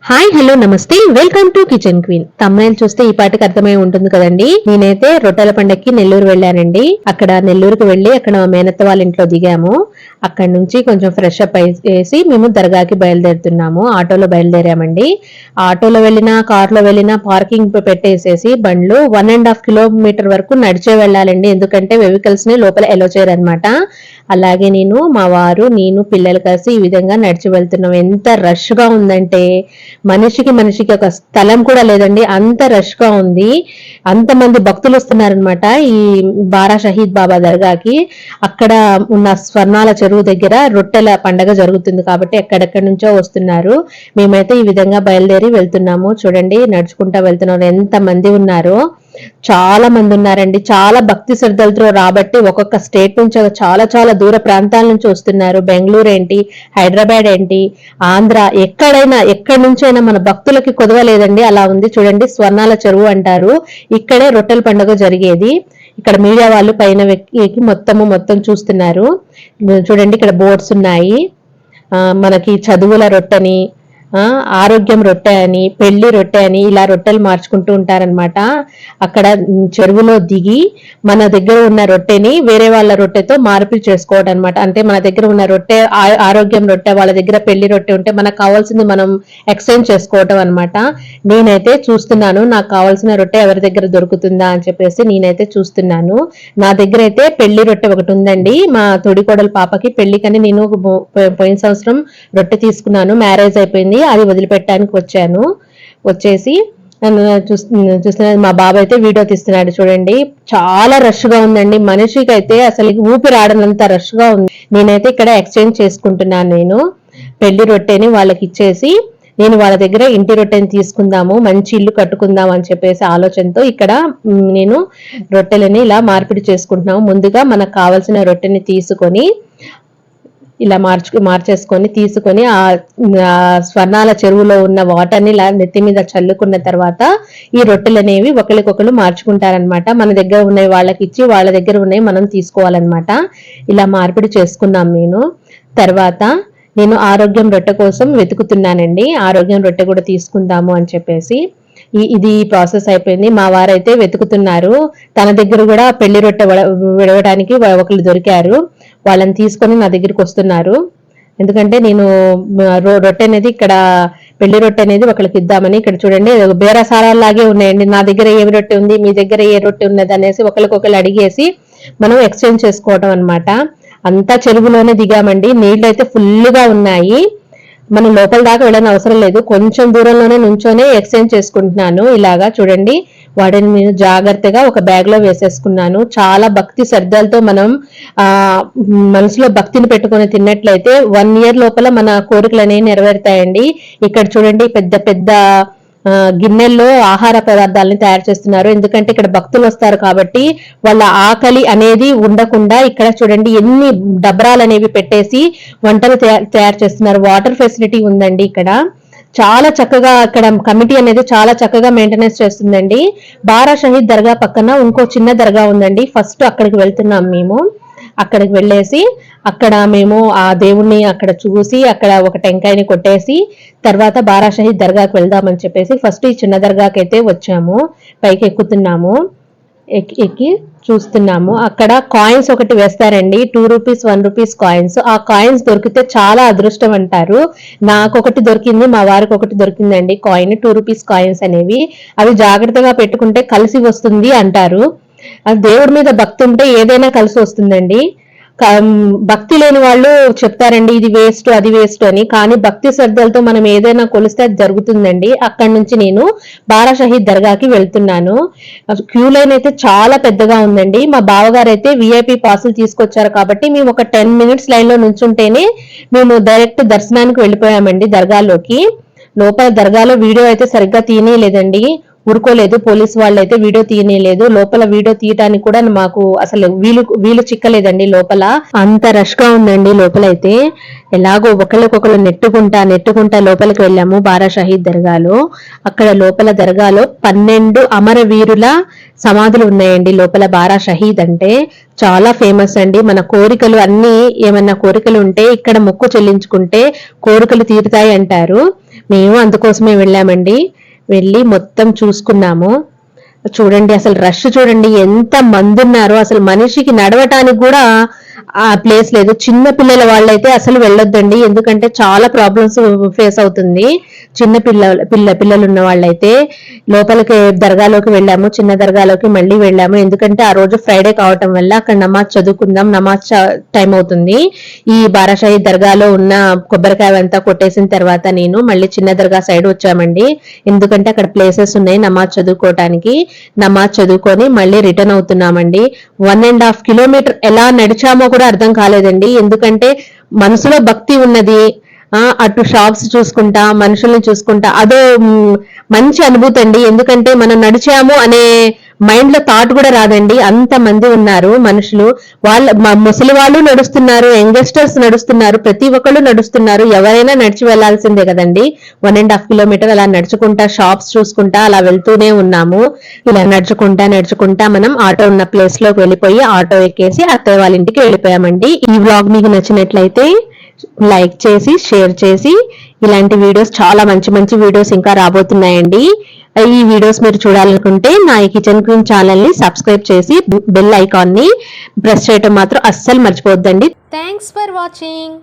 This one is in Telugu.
హాయ్ హలో నమస్తే వెల్కమ్ టు కిచెన్ క్వీన్. తమ్ముళ్ళు చూస్తే ఈ పాటికి అర్థమై ఉంటుంది కదండి. నేనైతే రొట్టెల పండక్కి నెల్లూరు వెళ్ళానండి. అక్కడ నెల్లూరుకి వెళ్ళి అక్కడ మా మేనత్త వాళ్ళ ఇంట్లో దిగాము. అక్కడ నుంచి కొంచెం ఫ్రెష్ అప్ అయ్యేసి మేము దర్గాకి బయలుదేరుతున్నాము. ఆటోలో బయలుదేరామండి. ఆటోలో వెళ్ళినా కార్లో వెళ్ళినా పార్కింగ్ పెట్టేసేసి బండ్లు 1.5 కిలోమీటర్ వరకు నడిచే వెళ్ళాలండి. ఎందుకంటే వెహికల్స్ ని లోపల ఎలో చేయరనమాట. అలాగే మా వారు నేను పిల్లలు కలిసి ఈ విధంగా నడిచి వెళ్తున్నాం. ఎంత రష్ గా ఉందంటే మనిషికి ఒక స్థలం కూడా లేదండి, అంత రష్ గా ఉంది. అంతమంది భక్తులు వస్తున్నారనమాట ఈ బారా షహీద్ బాబా దర్గాకి. అక్కడ ఉన్న స్వర్ణాల చెరువు దగ్గర రొట్టెల పండగ జరుగుతుంది కాబట్టి ఎక్కడెక్కడి నుంచో వస్తున్నారు. మేమైతే ఈ విధంగా బయలుదేరి వెళ్తున్నాము. చూడండి నడుచుకుంటా వెళ్తున్నారు, ఎంత మంది ఉన్నారో. చాలా మంది ఉన్నారండి. చాలా భక్తి శ్రద్ధలతో రాబట్టి ఒక్కొక్క స్టేట్ నుంచి చాలా చాలా దూర ప్రాంతాల నుంచి వస్తున్నారు. బెంగళూరు ఏంటి, హైదరాబాద్ ఏంటి, ఆంధ్ర, ఎక్కడి నుంచైనా మన భక్తులకి కుదవలేదండి. అలా ఉంది చూడండి. స్వర్ణాల చెరువు అంటారు. ఇక్కడే రొట్టెల పండుగ జరిగేది. ఇక్కడ మీడియా వాళ్ళు పైన ఎక్కి మొత్తం చూస్తున్నారు. చూడండి ఇక్కడ బోర్డ్స్ ఉన్నాయి. మనకి చదువుల రొట్టెని, ఆరోగ్యం రొట్టె అని, పెళ్లి రొట్టె అని ఇలా రొట్టెలు మార్చుకుంటూ ఉంటారనమాట. అక్కడ చెరువులో దిగి మన దగ్గర ఉన్న రొట్టెని వేరే వాళ్ళ రొట్టెతో మార్పిడి చేసుకోవడం అనమాట. అంటే మన దగ్గర ఉన్న రొట్టె ఆరోగ్యం రొట్టె, వాళ్ళ దగ్గర పెళ్లి రొట్టె ఉంటే మనకు కావాల్సింది మనం ఎక్స్చేంజ్ చేసుకోవటం అనమాట. నేనైతే చూస్తున్నాను నాకు కావాల్సిన రొట్టె ఎవరి దగ్గర దొరుకుతుందా అని చెప్పేసి నేనైతే చూస్తున్నాను. నా దగ్గర అయితే పెళ్లి రొట్టె ఒకటి ఉందండి. మా తొడికోడల పాపకి పెళ్లికని నేను పోయిన సంవత్సరం రొట్టె తీసుకున్నాను. మ్యారేజ్ అయిపోయింది, అది వదిలిపెట్టడానికి వచ్చేసి చూస్తున్నా. మా బాబు అయితే వీడియో తీస్తున్నాడు చూడండి. చాలా రష్ గా ఉందండి. మనిషికి అయితే అసలు ఊపిరి ఆడనంత రష్ గా ఉంది. నేనైతే ఇక్కడ ఎక్స్చేంజ్ చేసుకుంటున్నాను. నేను పెళ్లి రొట్టెని వాళ్ళకి ఇచ్చేసి నేను వాళ్ళ దగ్గర ఇంటి రొట్టెని తీసుకుందాము, మంచి ఇల్లు కట్టుకుందాం అని చెప్పేసి ఆలోచనతో ఇక్కడ నేను రొట్టెలని ఇలా మార్పిడి చేసుకుంటున్నాము. ముందుగా మనకు కావాల్సిన రొట్టెని తీసుకొని ఇలా మార్చేసుకొని తీసుకొని ఆ స్వర్ణాల చెరువులో ఉన్న వాటర్ ని ఇలా నెత్తి మీద చల్లుకున్న తర్వాత ఈ రొట్టెలు అనేవి ఒకరికొకరు మార్చుకుంటారనమాట. మన దగ్గర ఉన్నాయి వాళ్ళకి ఇచ్చి వాళ్ళ దగ్గర ఉన్నాయి మనం తీసుకోవాలన్నమాట. ఇలా మార్పిడి చేసుకున్నాం. తర్వాత నేను ఆరోగ్యం రొట్టె కోసం వెతుకుతున్నానండి. ఆరోగ్యం రొట్టె కూడా తీసుకుందాము అని చెప్పేసి ఇది ప్రాసెస్ అయిపోయింది. మా వారైతే వెతుకుతున్నారు. తన దగ్గర కూడా పెళ్లి రొట్టె విడవడానికి ఒకళ్ళు దొరికారు. వాళ్ళని తీసుకొని నా దగ్గరికి వస్తున్నారు. ఎందుకంటే నేను రొట్టె అనేది ఇక్కడ పెళ్లి రొట్టె అనేది ఒకరికి ఇద్దామని. ఇక్కడ చూడండి బేరసారాలాగే ఉన్నాయండి. నా దగ్గర ఏ రొట్టె ఉంది, మీ దగ్గర ఏ రొట్టె ఉన్నది అనేసి ఒకరికొకరు అడిగేసి మనం ఎక్స్చేంజ్ చేసుకోవడం అనమాట. అంతా చెరువులోనే దిగామండి. నీళ్ళు అయితే ఫుల్ గా ఉన్నాయి. మనం లోపల దాకా వెళ్ళని అవసరం లేదు, కొంచెం దూరంలోనే నుంచోనే ఎక్స్చేంజ్ చేసుకుంటున్నాను. ఇలాగా చూడండి, వాటిని నేను జాగ్రత్తగా ఒక బ్యాగ్ లో వేసేసుకున్నాను. చాలా భక్తి శ్రద్ధలతో మనం మనసులో భక్తిని పెట్టుకొని తిన్నట్లయితే 1 year లోపల మన కోరికలు అనేవి నెరవేరుతాయండి. ఇక్కడ చూడండి పెద్ద పెద్ద గిన్నెల్లో ఆహార పదార్థాలని తయారు చేస్తున్నారు. ఎందుకంటే ఇక్కడ భక్తులు వస్తారు కాబట్టి వాళ్ళ ఆకలి అనేది ఉండకుండా ఇక్కడ చూడండి ఎన్ని డబ్రాలు అనేవి పెట్టేసి వంటలు తయారు చేస్తున్నారు. వాటర్ ఫెసిలిటీ ఉందండి ఇక్కడ. చాలా చక్కగా అక్కడ కమిటీ అనేది చాలా చక్కగా మెయింటెనెన్స్ చేస్తుందండి. బారా షహీద్ దర్గా పక్కన ఇంకో చిన్న దర్గా ఉందండి. ఫస్ట్ అక్కడికి వెళ్తున్నాం మేము. అక్కడికి వెళ్ళేసి అక్కడ మేము ఆ దేవుణ్ణి అక్కడ చూసి అక్కడ ఒక టెంకాయని కొట్టేసి తర్వాత బారా షహీద్ దర్గాకి వెళ్దామని చెప్పేసి ఫస్ట్ ఈ చిన్న దర్గాకి అయితే వచ్చాము. పైకి ఎక్కుతున్నాము. ఎక్కి చూస్తున్నాము. అక్కడ కాయిన్స్ ఒకటి వేస్తారండి, 2 రూపీస్ 1 రూపీస్ కాయిన్స్. ఆ కాయిన్స్ దొరికితే చాలా అదృష్టం అంటారు. నాకొకటి దొరికింది, మా వారికి ఒకటి దొరికిందండి కాయిన్. 2 రూపీస్ కాయిన్స్ అనేవి అవి జాగ్రత్తగా పెట్టుకుంటే కలిసి వస్తుంది అంటారు. దేవుడి మీద భక్తి ఉంటే ఏదైనా కలిసి వస్తుందండి. భక్తి లేని వాళ్ళు చెప్తారండి ఇది వేస్ట్ అది వేస్ట్ అని, కానీ భక్తి శ్రద్ధలతో మనం ఏదైనా కొలిస్తే అది జరుగుతుందండి. అక్కడి నుంచి నేను బారా షహీద్ దర్గాకి వెళ్తున్నాను. క్యూ లైన్ అయితే చాలా పెద్దగా ఉందండి. మా బావగారు అయితే విఐపి పాసులు తీసుకొచ్చారు కాబట్టి మేము ఒక 10 minutes లైన్ లో నుంచుంటేనే మేము డైరెక్ట్ దర్శనానికి వెళ్ళిపోయామండి దర్గాలోకి. లోపల దర్గాలో వీడియో అయితే సరిగ్గా తీయలేదండి, ఊరుకోలేదు. పోలీసు వాళ్ళు అయితే వీడియో తీయలేదు. లోపల వీడియో తీయటానికి కూడా మాకు అసలు వీలు చిక్కలేదండి. లోపల అంత రష్ గా ఉందండి. లోపలైతే ఎలాగో ఒకళ్ళకొకళ్ళు నెట్టుకుంటా లోపలికి వెళ్ళాము బారా షహీద్ దర్గాలో. అక్కడ లోపల దర్గాలో 12 అమరవీరుల సమాధులు ఉన్నాయండి. లోపల బారా షహీద్ అంటే చాలా ఫేమస్ అండి. మన కోరికలు అన్ని ఏమన్నా కోరికలు ఉంటే ఇక్కడ మొక్కు చెల్లించుకుంటే కోరికలు తీరుతాయి అంటారు. మేము అందుకోసమే వెళ్ళామండి. వెళ్ళి మొత్తం చూసుకున్నాము. చూడండి అసలు రష్ చూడండి, ఎంత మంది ఉన్నారో. అసలు మనిషికి నడవటానికి కూడా ఆ ప్లేస్ లేదు. చిన్న పిల్లల వాళ్ళైతే అసలు వెళ్ళొద్దండి, ఎందుకంటే చాలా ప్రాబ్లమ్స్ ఫేస్ అవుతుంది. చిన్న పిల్లలు ఉన్న వాళ్ళైతే. లోపలికి దర్గాలోకి వెళ్ళాము, చిన్న దర్గాలోకి మళ్ళీ వెళ్ళాము, ఎందుకంటే ఆ రోజు ఫ్రైడే కావటం వల్ల అక్కడ నమాజ్ చదువుకుందాం, నమాజ్ టైం అవుతుంది. ఈ బారాషాహి దర్గాలో ఉన్న కొబ్బరికాయ అంతా కొట్టేసిన తర్వాత నేను మళ్ళీ చిన్న దర్గా సైడ్ వచ్చామండి, ఎందుకంటే అక్కడ ప్లేసెస్ ఉన్నాయి నమాజ్ చదువుకోవటానికి. నమాజ్ చదువుకొని మళ్ళీ రిటర్న్ అవుతున్నామండి. 1.5 కిలోమీటర్ ఎలా నడిచామో కూడా అర్థం కాలేదండి, ఎందుకంటే మనసులో భక్తి ఉన్నది. అటు షాప్స్ చూసుకుంటా, మనుషుల్ని చూసుకుంటా, అదో మంచి అనుభూతి అండి. ఎందుకంటే మనం నడిచాము అనే మైండ్ లో థాట్ కూడా రాదండి, అంత మంది ఉన్నారు మనుషులు. ముసలి వాళ్ళు నడుస్తున్నారు, యంగ్స్టర్స్ నడుస్తున్నారు, ప్రతి ఒక్కళ్ళు నడుస్తున్నారు. ఎవరైనా నడిచి వెళ్లాల్సిందే కదండి. 1.5 కిలోమీటర్ అలా నడుచుకుంటా, షాప్స్ చూసుకుంటా అలా వెళ్తూనే ఉన్నాము. ఇలా నడుచుకుంటా మనం ఆటో ఉన్న ప్లేస్ లోకి వెళ్ళిపోయి ఆటో ఎక్కేసి అత్తయ్య వాళ్ళ ఇంటికి వెళ్ళిపోయామండి. ఈ వ్లాగ్ మీకు నచ్చినట్లయితే లైక్ చేసి షేర్ చేసి, ఇలాంటి వీడియోస్ చాలా మంచి మంచి వీడియోస్ ఇంకా రాబోతున్నాయండి. ఈ వీడియోస్ మీరు చూడాలనుకుంటే నా ఈ కిచెన్ క్వీన్ ఛానల్ ని సబ్స్క్రైబ్ చేసి బెల్ ఐకాన్ ని ప్రెస్ చేయడం మాత్రం అస్సలు మర్చిపోవద్దండి. Thanks for watching.